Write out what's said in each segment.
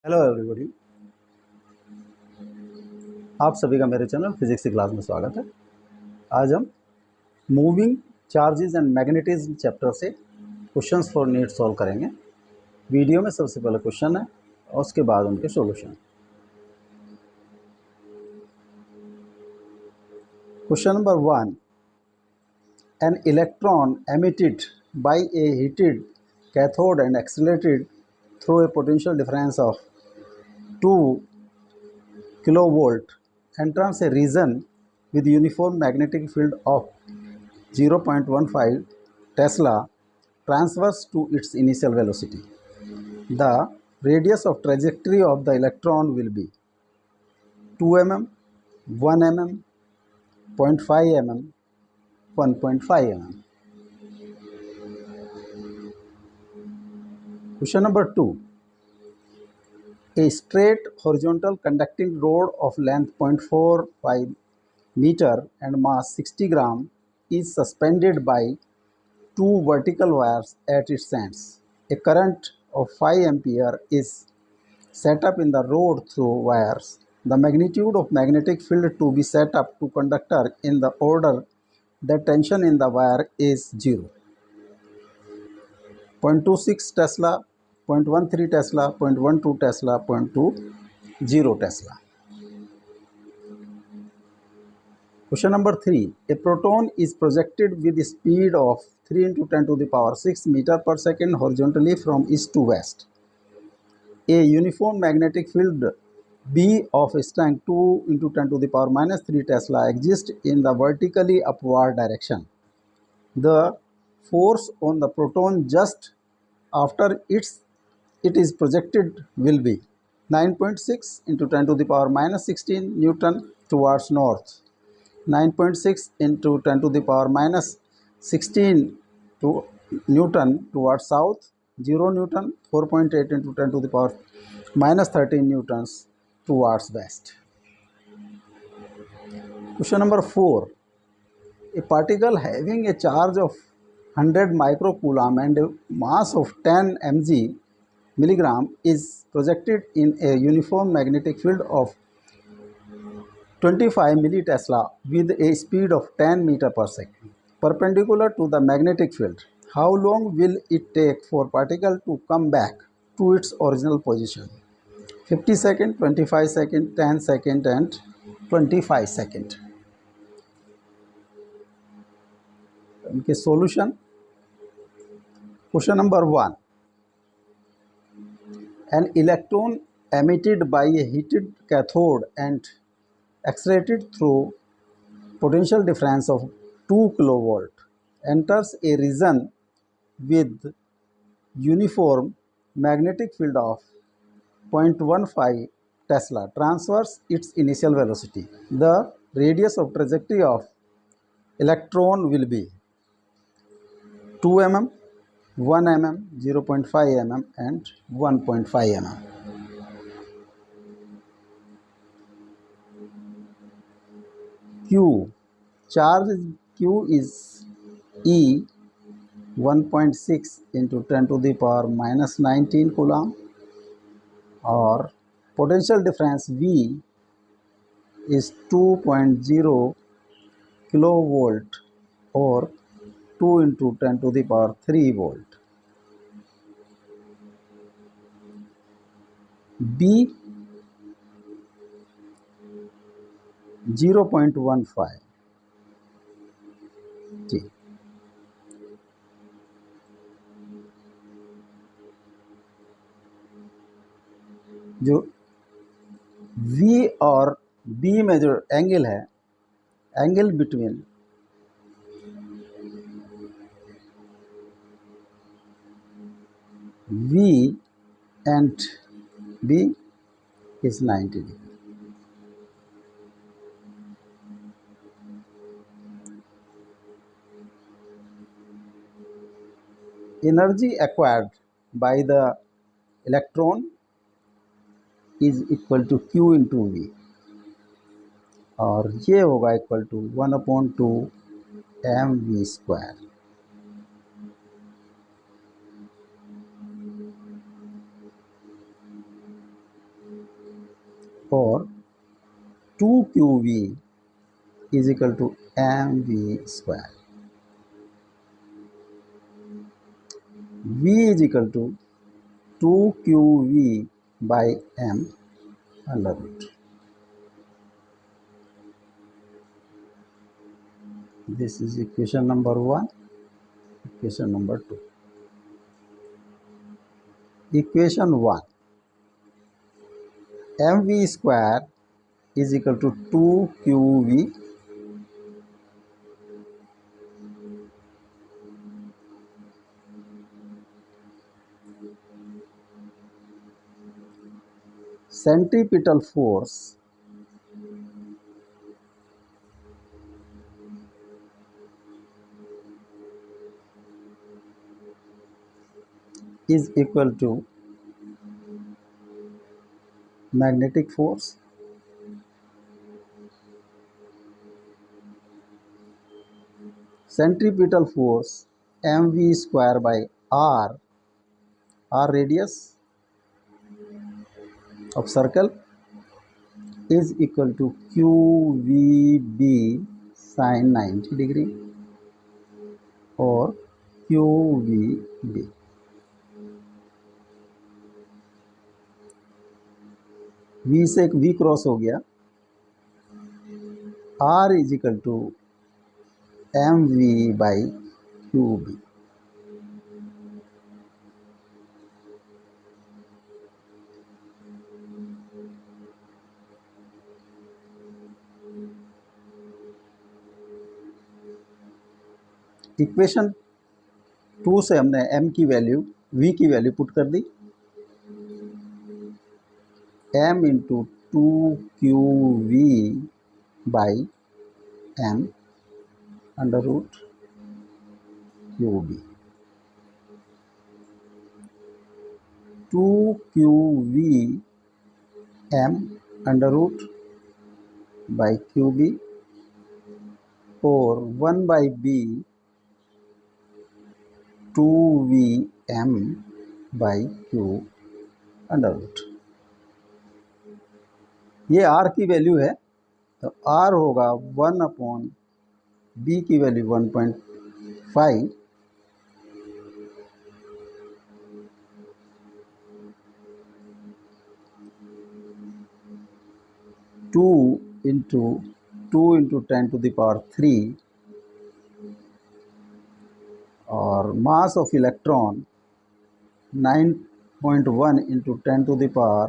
Hello everybody, आप सभी का मेरे चैनल फिजिक्स की क्लास में स्वागत है। आज हम moving charges and magnetism chapter से क्वेश्चंस फॉर नीट सॉल्व करेंगे। वीडियो में सबसे पहले क्वेश्चन है और उसके बाद उनके solution. Question number 1, an electron emitted by a heated cathode and accelerated through a potential difference of 2 kilovolt enters a region with uniform magnetic field of 0.15 Tesla transverse to its initial velocity. The radius of trajectory of the electron will be 2 mm, 1 mm, 0.5 mm, 1.5 mm. Question number 2. A straight horizontal conducting rod of length 0.45 meter and mass 60 gram is suspended by two vertical wires at its ends. A current of 5 ampere is set up in the rod through wires. The magnitude of magnetic field to be set up to conductor in the order that tension in the wire is 0. 0.26 Tesla, 0.13 Tesla, 0.12 Tesla, 0.20 Tesla. Question number 3. A proton is projected with a speed of 3 into 10 to the power 6 meter per second horizontally from east to west. A uniform magnetic field B of strength 2 into 10 to the power minus 3 Tesla exists in the vertically upward direction. The force on the proton just after it is projected will be 9.6 into 10 to the power minus 16 Newton towards north, 9.6 into 10 to the power minus 16 to Newton towards south, 0 Newton, 4.8 into 10 to the power minus 13 Newtons towards west. Question number 4. A particle having a charge of 100 microcoulomb and a mass of 10 milligram is projected in a uniform magnetic field of 25 millitesla with a speed of 10 meter per second, perpendicular to the magnetic field. How long will it take for particle to come back to its original position? 50 second, 25 second, 10 second and 25 second. इनके solution. Question number 1. An electron emitted by a heated cathode and accelerated through potential difference of 2 kilovolt enters a region with uniform magnetic field of 0.15 Tesla transverse its initial velocity. The radius of trajectory of electron will be 2 mm, 1 mm, 0.5 mm and 1.5 mm. Q. Charge Q is E 1.6 into 10 to the power minus 19 coulomb, or potential difference V is 2.0 kilovolt or 2 into 10 to the power 3 volt. B 0.15. जी, जो V और B में जो angle है, angle between V and B is 90 degree. Energy acquired by the electron is equal to Q into V, और ये होगा equal to 1/2 mv². और 2qv is equal to mv square. V is equal to 2qv by m under root. This is equation number 1. Equation number 2. Equation 1. mv square is equal to 2qv centripetal force is equal to magnetic force centripetal force mv square by r radius of circle is equal to qvb sin 90 degree और qvb. v से एक v cross हो गया. r is equal to m v by q b. Equation 2 से हमने m की value v की value put कर दी. m into 2qv by m under root qb. 2qv m under root by qb और 1 by b 2vm by q under root. ये r की value है तो r होगा 1 अपॉन b की value 1.5 2 into 10 to the power 3 और मास of electron 9.1 into 10 to the power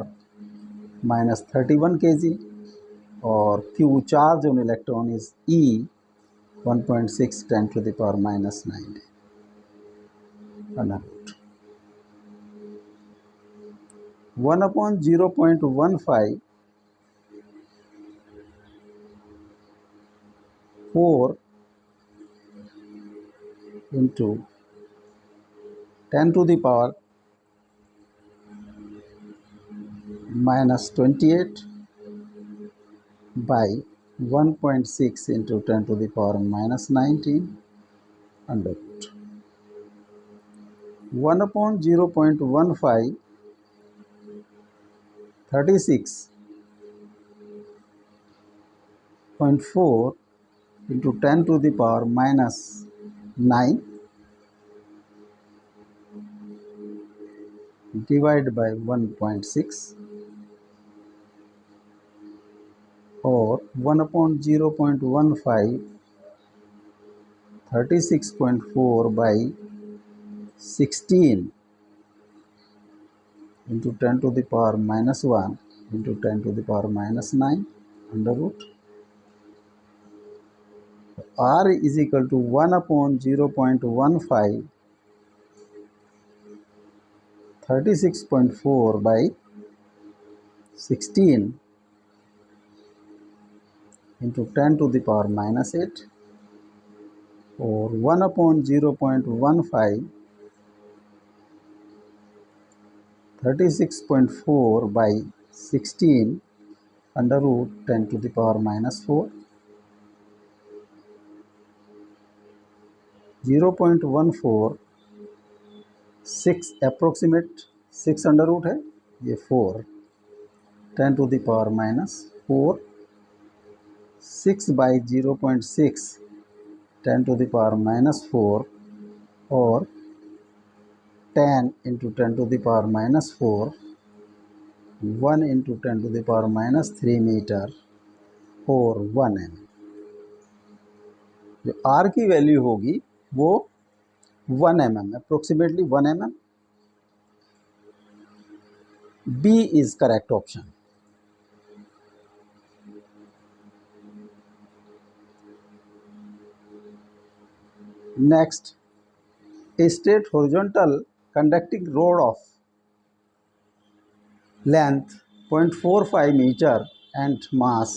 -31 kg और Q charge on electron is E 1.6 10 to the power -9 under root 1 upon 0.15 4 into 10 to the power -28 by 1.6 into 10 to the power -19 under root 1 upon 0.15 36.4 into 10 to the power -9 divided by 1.6 और 1 upon 0.15 36.4 by 16 into 10 to the power -1 into 10 to the power -9 under root r is equal to 1 upon 0.15 36.4 by 16 into 10 to the power -8 और 1 upon 0.15 36.4 by 16 under root 10 to the power -4 0.14 6 approximate 6 under root है ये 4 10⁻⁴, 6 by 0.6 10⁻⁴, और 10 into 10⁻⁴, 1 into 10⁻³ metre और 1 mm। जो R की value होगी वो 1 mm, approximately 1 mm। B is correct option। Next, a straight horizontal conducting rod of length 0.45 meter and mass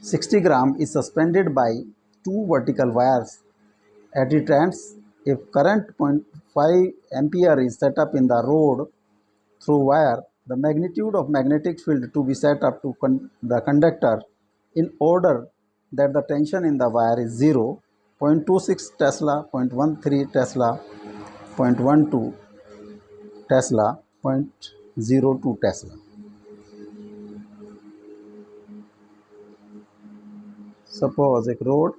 60 gram is suspended by two vertical wires at its ends. If current 0.5 ampere is set up in the rod through wire, the magnitude of magnetic field to be set up to the conductor in order that the tension in the wire is 0, 0.26 Tesla, 0.13 Tesla, 0.12 Tesla, 0.02 Tesla। Suppose एक road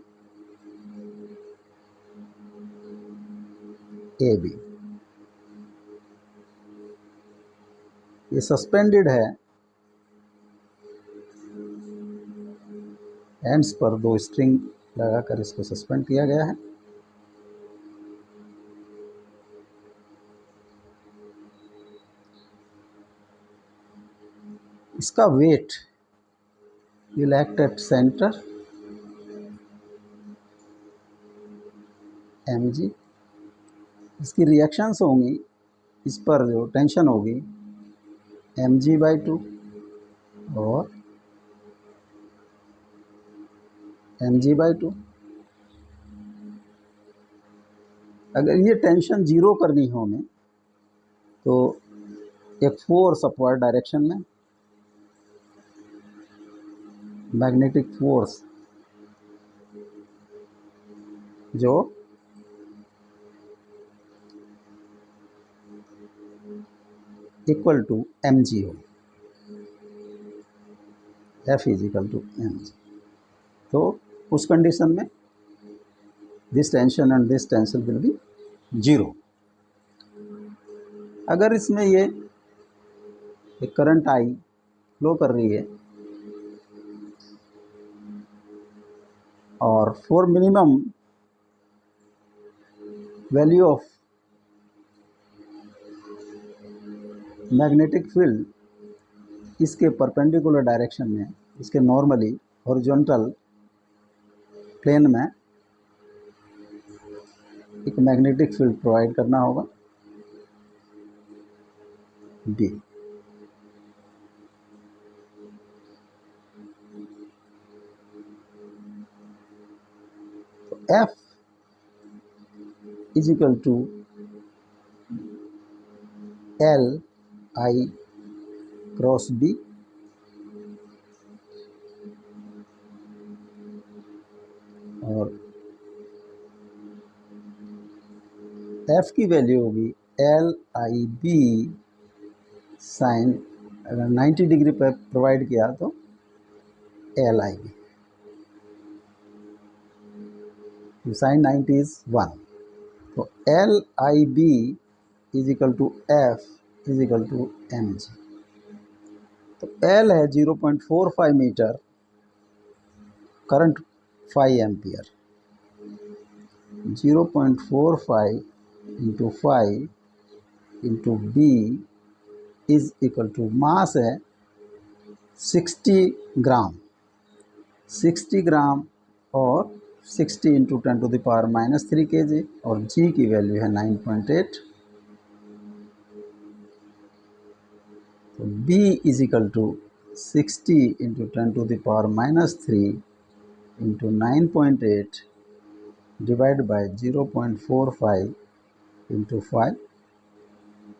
A B, ये suspended है, ends पर दो string लगाकर इसको suspend किया गया है। इसका weight will act at centre mg। इसकी रिएक्शंस होंगी, इस पर जो टेंशन होगी mg/2 और mg/2। अगर ये टेंशन जीरो करनी हो हमें तो एक फोर्स अपवर्ड डायरेक्शन में, मैग्नेटिक फोर्स जो इक्वल टू mg हो, F is equal to mg। तो उस कंडीशन में this tension and this tension will be zero. अगर इसमें ये एक करंट आई फ्लो कर रही है और for minimum value of magnetic field इसके परपेंडिकुलर डायरेक्शन में, इसके नॉर्मली हॉरिजॉन्टल प्लेन में एक मैग्नेटिक फील्ड प्रोवाइड करना होगा B। तो F is equal to LI cross B, और F की वैल्यू होगी LIB साइन, अगर 90 डिग्री पर प्रोवाइड किया तो LIB, साइन 90 इज 1। तो LIB is equal to F is equal to mg। तो L है 0.45 metre, current 5 ampere, 0.45 into 5 into B is equal to, mass है 60 ग्राम, 60 ग्राम और 60 इंटू 10⁻³ kg, और G की वैल्यू है 9.8। तो B is equal to 60 into 10⁻³ into 9.8 divide by 0.45 into 5।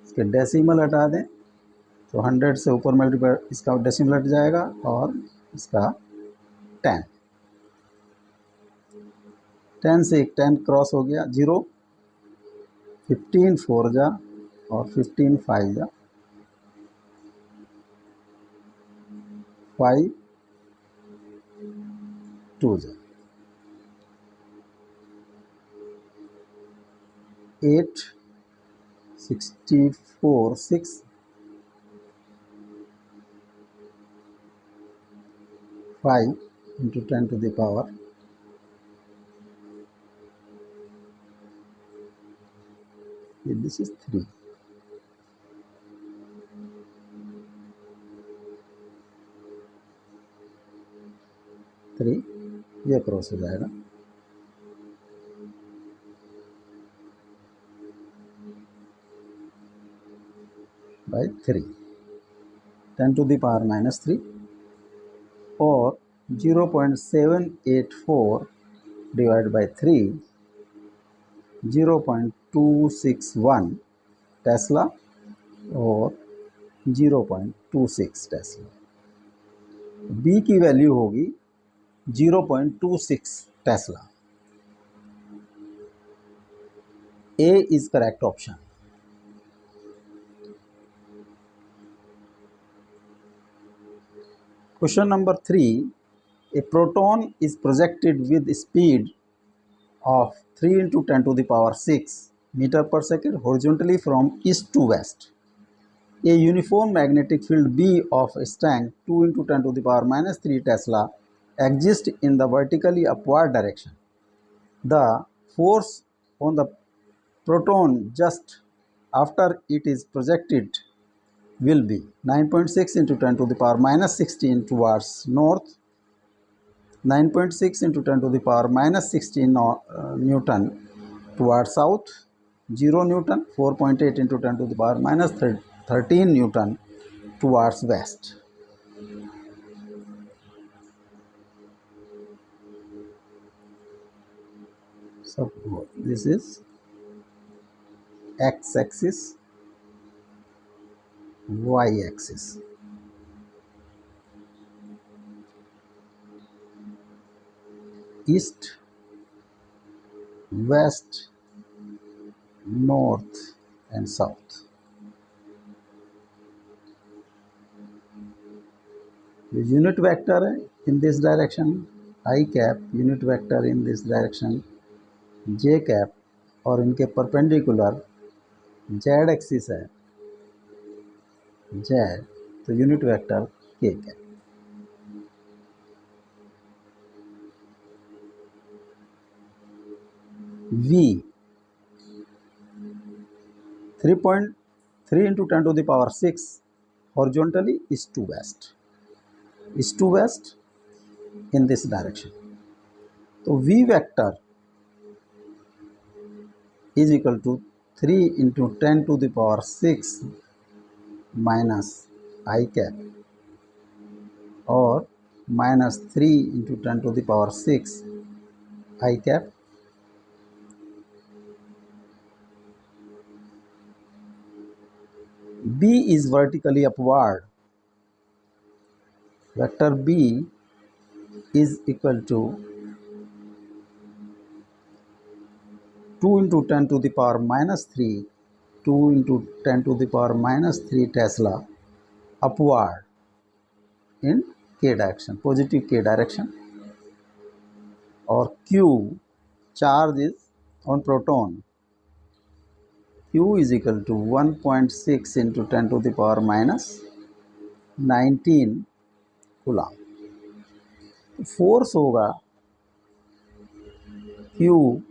इसके decimal हटा दें तो 100 से ऊपर मल्टीप्लाई, इसका डेसिमल हट जाएगा और इसका 10, 10 से एक 10 क्रॉस हो गया, 0, 15 4 जा और 15 5 जा, 5 2 8 64 6 5 into 10 to the power this is 3 3 ये क्रॉस हो जाएगा by 3 10 to the power minus 3 और 0.784 divided by 3 0.261 टेस्ला और 0.26 टेस्ला बी की वैल्यू होगी 0.26 Tesla A is correct option question number 3 a proton is projected with speed of 3 into 10 to the power 6 meter per second horizontally from east to west. A uniform magnetic field B of a strength 2 into 10 to the power minus 3 Tesla exists in the vertically upward direction. The force on the proton just after it is projected will be 9.6 into 10 to the power minus 16 towards north, 9.6 into 10 to the power minus 16 Newton towards south, 0 Newton, 4.8 into 10 to the power minus 13 Newton towards west. So this is x-axis, y-axis. East, west, north and south. The unit vector in this direction, I cap, unit vector in this direction, j cap और इनके perpendicular z axis है z, तो unit vector k cap. v 3.3 into 10 to the power 6 horizontally is to west in this direction. So v vector is equal to 3 into 10 to the power 6 minus I cap or minus 3 into 10 to the power 6 I cap B is vertically upward. Vector B is equal to 2 into 10 to the power minus 3, 2 into 10 to the power minus 3 Tesla upward in k direction, positive k direction. Or Q, charge is on proton. Q is equal to 1.6 into 10 to the power minus 19 coulomb. Force होगा Q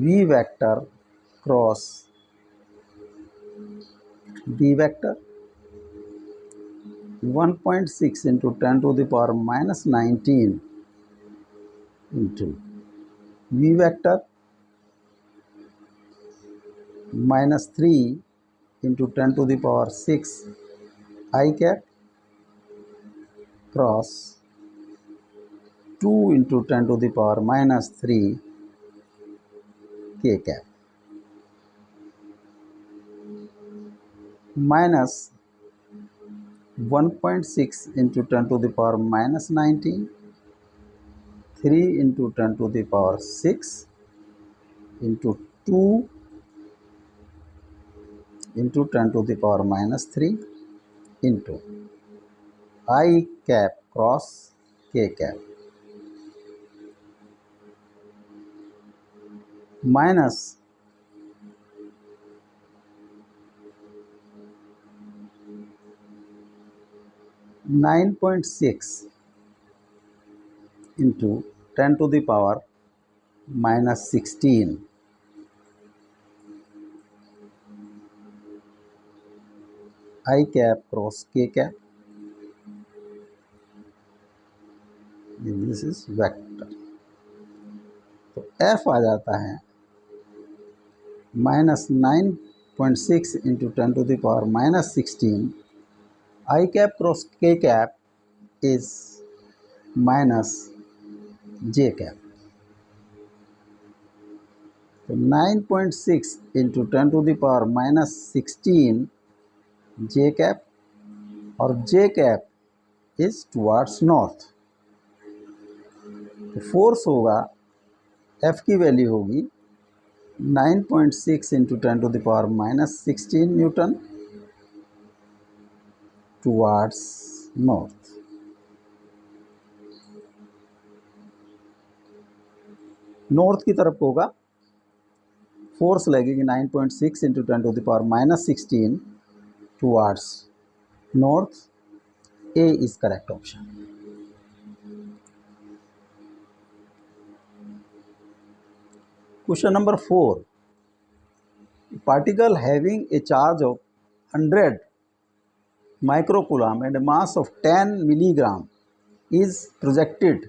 V vector cross B vector 1.6 into 10 to the power minus 19 into V vector minus 3 into 10 to the power 6 I cap cross 2 into 10 to the power minus 3 k cap minus 1.6 into 10 to the power minus 19, 3 into 10 to the power 6 into 2 into 10 to the power minus 3 into I cap cross K cap minus 9.6 into 10 to the power minus 16 I cap cross K cap. This is vector. तो F आ जाता है -9.6 into 10 to the power minus 16 I cap cross K cap is minus J cap। तो 9.6 into 10 to the power minus 16 J cap और J cap is towards north. तो force होगा, F की value होगी 9.6 into 10 to the power minus 16 newton towards north. North की तरफ होगा, force लगेगी 9.6 into 10 to the power minus 16 towards north. A is correct option. Question number 4. A particle having a charge of 100 microcoulomb and a mass of 10 milligram is projected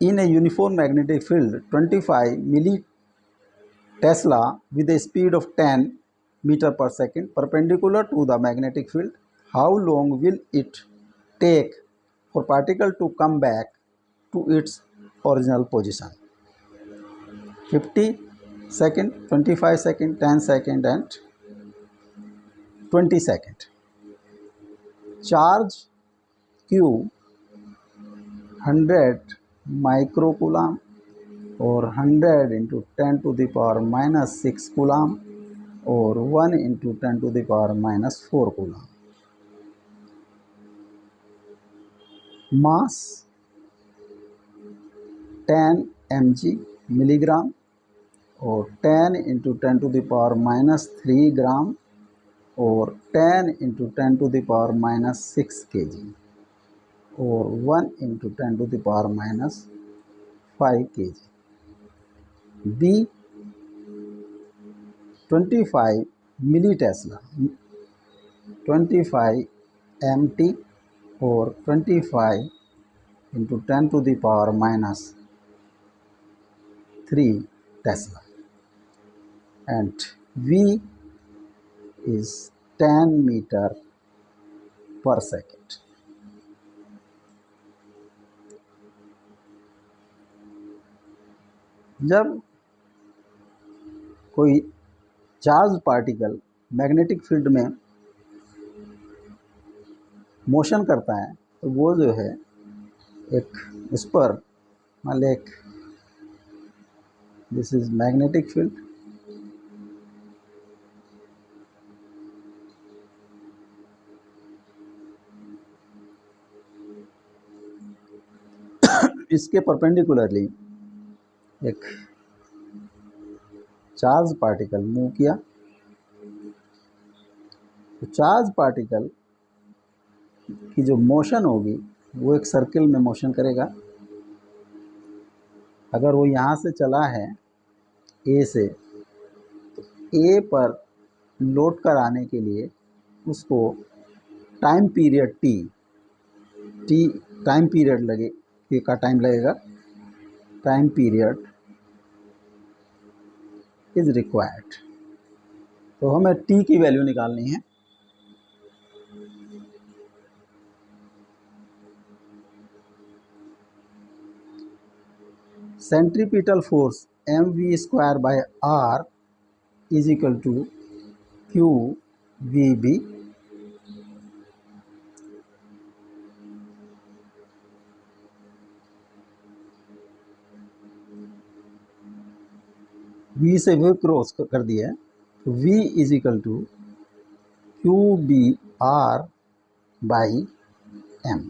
in a uniform magnetic field 25 millitesla with a speed of 10 meter per second perpendicular to the magnetic field. How long will it take for particle to come back to its original position? 50 second, 25 second, 10 second and 20 second. Charge Q 100 microcoulomb or 100 into 10 to the power minus 6 coulomb or 1 into 10 to the power minus 4 coulomb. Mass 10 mg milligram or 10 into 10 to the power minus 3 gram or 10 into 10 to the power minus 6 kg or 1 into 10 to the power minus 5 kg. B 25 millitesla, 25 mt or 25 into 10 to the power minus 3 Tesla, and V is 10 meter per second. जब कोई charge particle magnetic field में motion करता है तो वो जो है एक इस पर मान लें एक दिस इज मैग्नेटिक फील्ड, इसके परपेंडिकुलरली एक चार्ज पार्टिकल मूव किया तो चार्ज पार्टिकल की जो मोशन होगी वो एक सर्किल में मोशन करेगा। अगर वो यहाँ से चला है ए से तो ए पर लोड कराने के लिए उसको time period T time period लगे का टाइम लगेगा, टाइम पीरियड इज रिक्वायर्ड। तो हमें टी की वैल्यू निकालनी है। Centripetal force mv square by r is equal to q v b. v से v क्रॉस कर दिया है तो v is equal to q b r by m.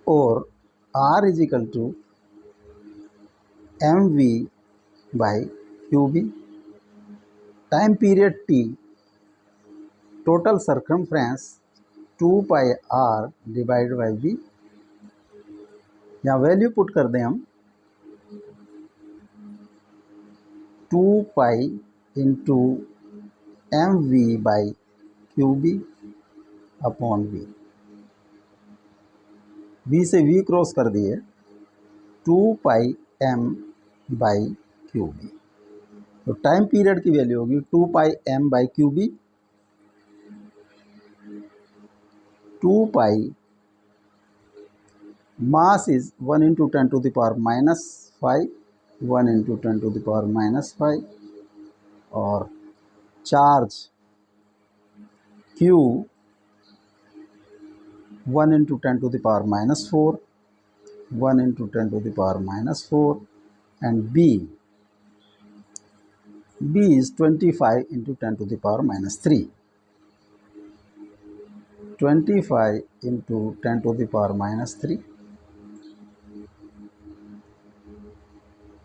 और r is equal to mv by qb. Time period t, total circumference 2 pi r divide by v. यहाँ value put कर दें हम 2 pi into m v by q b upon v. v से v cross कर दिए 2 pi m by q b. तो time period की value होगी 2 pi m by q b. 2 pi mass is 1 into 10 to the power minus 5, 1 into 10 to the power minus 5. और charge Q 1 into 10 to the power minus 4, 1 into 10 to the power minus 4. And B is 25 into 10 to the power minus 3. 25 into 10 to the power minus 3.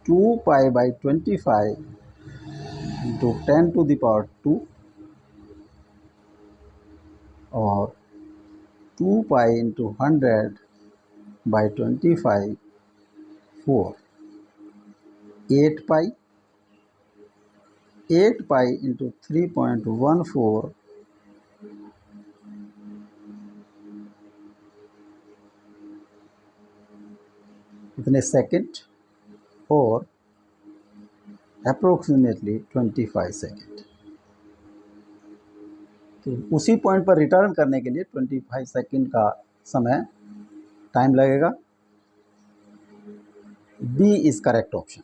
2 pi by 25 into 10 to the power 2 और 2 pi into 100 by 25 4. 8 pi. 8 pi into 3.14 इतने second और approximately 25 second. तो उसी point पर return करने के लिए 25 second का समय टाइम लगेगा. B is correct option.